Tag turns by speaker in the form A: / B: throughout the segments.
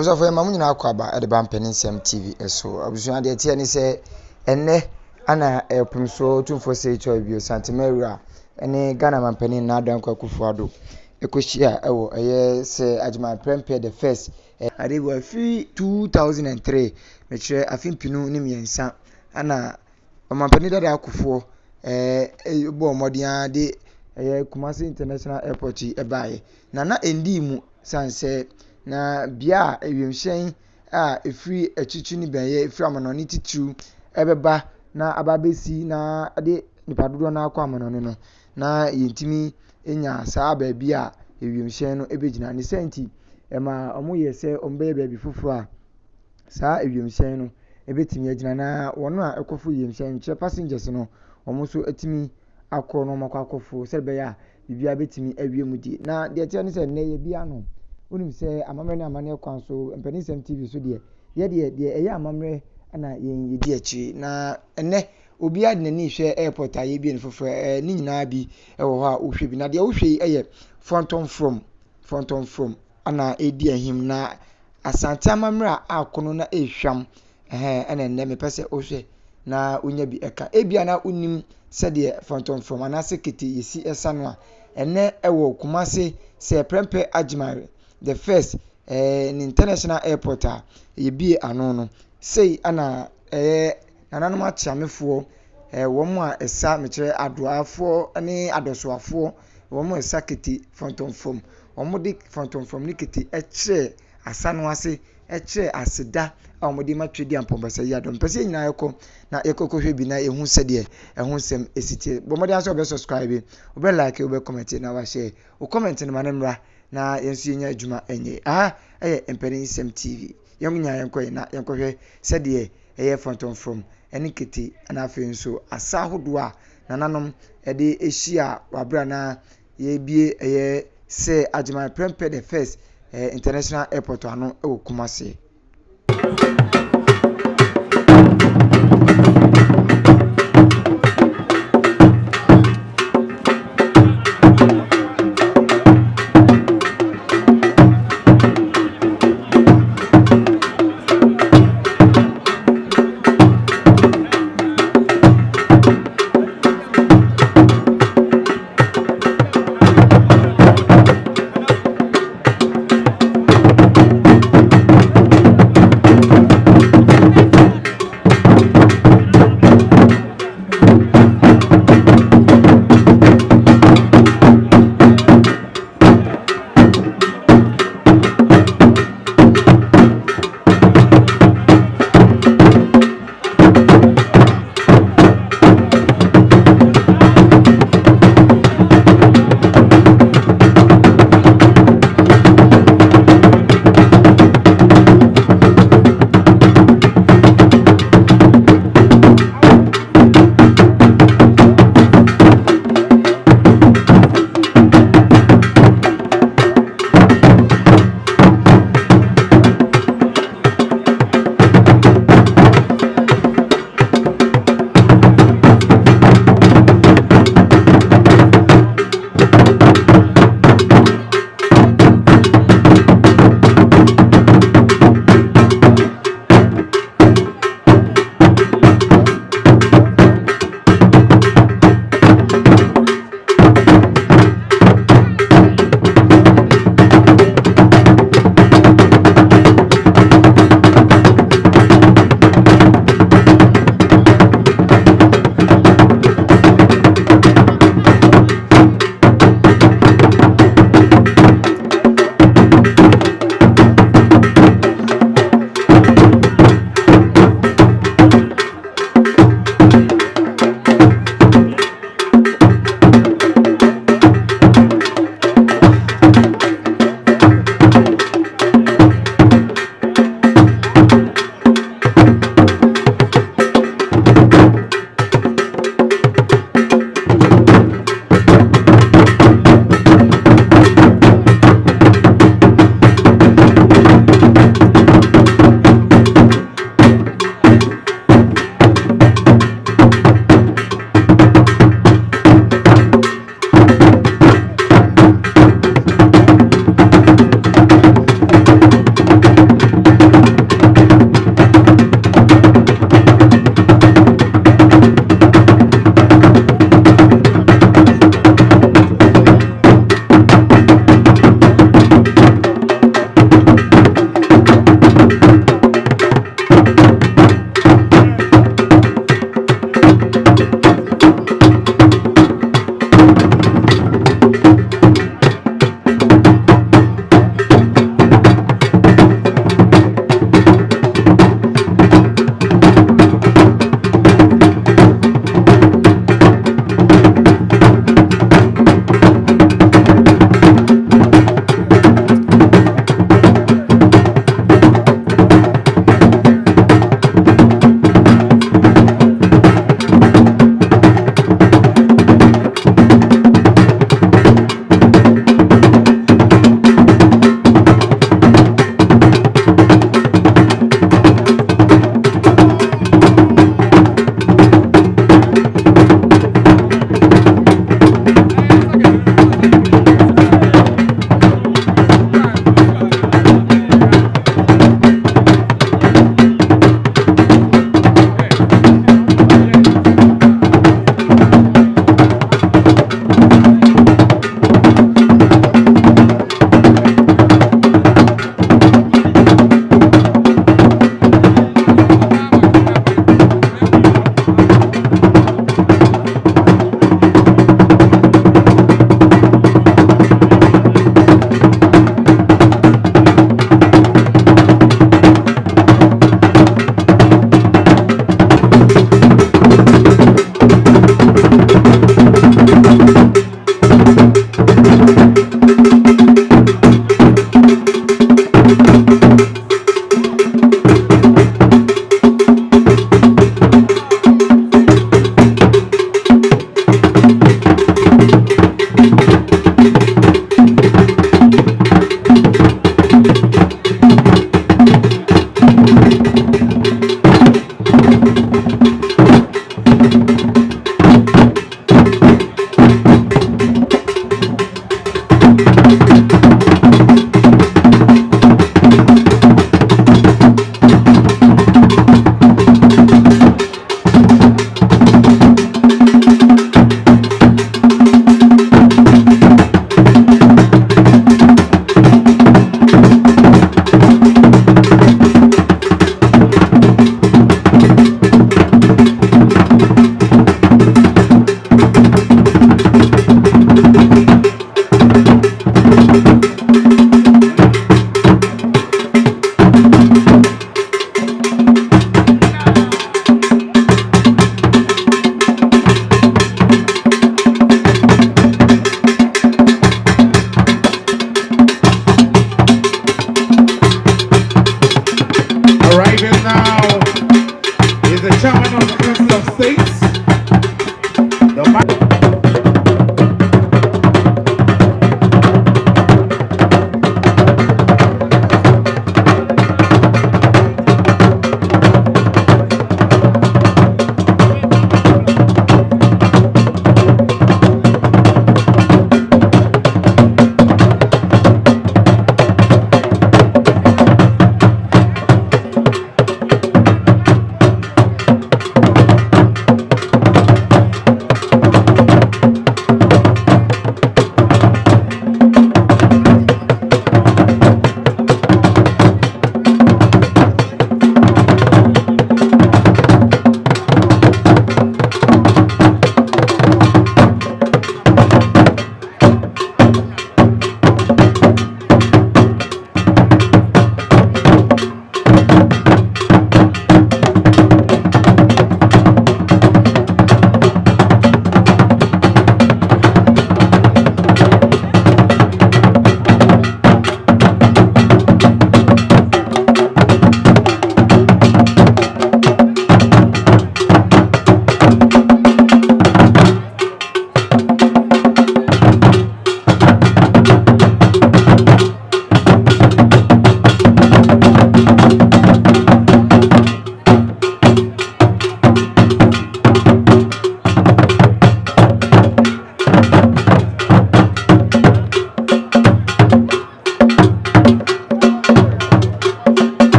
A: Abusua for mamu nyina akwa ba e de ba mpanin nsem TV eso. Abusua de tie ni se enne ana epumso tumfo se cho bio Santemera ene Ghana mampanin na adan kwa Kufuado. Ekohia ewo eye se Ajima Prempeh the first adewa fi 2003 mekire afimpinu ne miensa ana mampanin dada akufo bo modern de Kumasi International Airport ebaye na endi mu sanse na bia ewemhyen a efiri echichi ni benye efiri amanoni titru ebeba na ababesi na ade nipadodo na akwa amanoni no na yentimi enya saa ba bia ewemhyen no ebegina ne senti ema omoye se ombe ba bi fufuru a saa ewemhyen no ebetimi agina na wono a ekofu ewemhyen che passengers no omoso etimi akọ no makwakofu sebe ya bibia betimi awiemu di na de tie ne se ne ye bia no unim se amamre na amane kwan so mpanisem TV so de eye amamre na ye di achi na ene obi ad na ni hwe airport aye bi ne fofo ni nyina bi ewo ho a ohwe bi na de ohwe eye Fonton from ana edi ahim na asante amamre akono na ehwam ene ne me pese ohwe na unya bi eka ebia na unim se de Fonton from ana sekete yesi esano a ene ewo Kumasi se Prempeh Ajimare the first in international airport a yebi ano no sei ana nananom achiamefo wo mo a esa mekire adoafo ne adosoafo wo mo esa kiti Fonton from wo mo de Fonton from ni kiti ekire asano ase ekire aseda a mo de matwedi ampombasa yi adom pese nyina yeko na yekokohwe bi na ehu sede ehu nsem esitie bo mo de aso be subscribe obe like obe comment na wa share o comment ne manemra na yensu yenya adwuma enye mpanin nsem TV yemunya yenkoy na yenkohwe sede Fonton from ene kiti na afi nso asa hodo a nananom de ehia wabra na yebie se Ajima Prempeh the first international airport ano e Kumasi.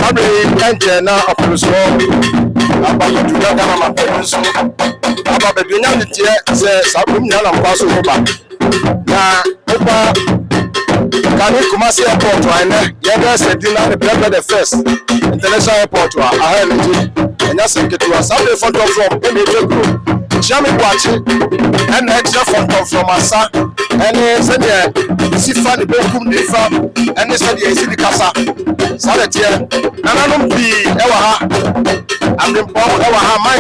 B: Sabre enje na operation aba ko Ghana ma penso aba be nya ntie se sabre nya na mpa so ba na oba Kani Kumasi Airport wa ene yebe se dina the prepare the first international airport wa ahe nje enya sekete wa sabre from Emeje Group Jami Kwachi and extra from Asa and said the Sifa the Bokum the Fa and they said the Kasa Salatia Nanum be Ewaha and the Paul Ewaha my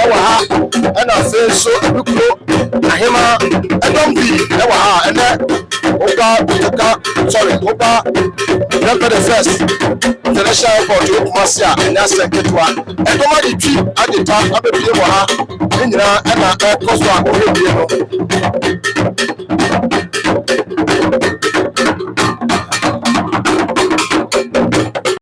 B: Ewaha and I say so Ahima and don't be Ewaha and sorry Oba remember the first international airport to Masia and that's the get one and come on the trip at the time Abe Waha and na cost one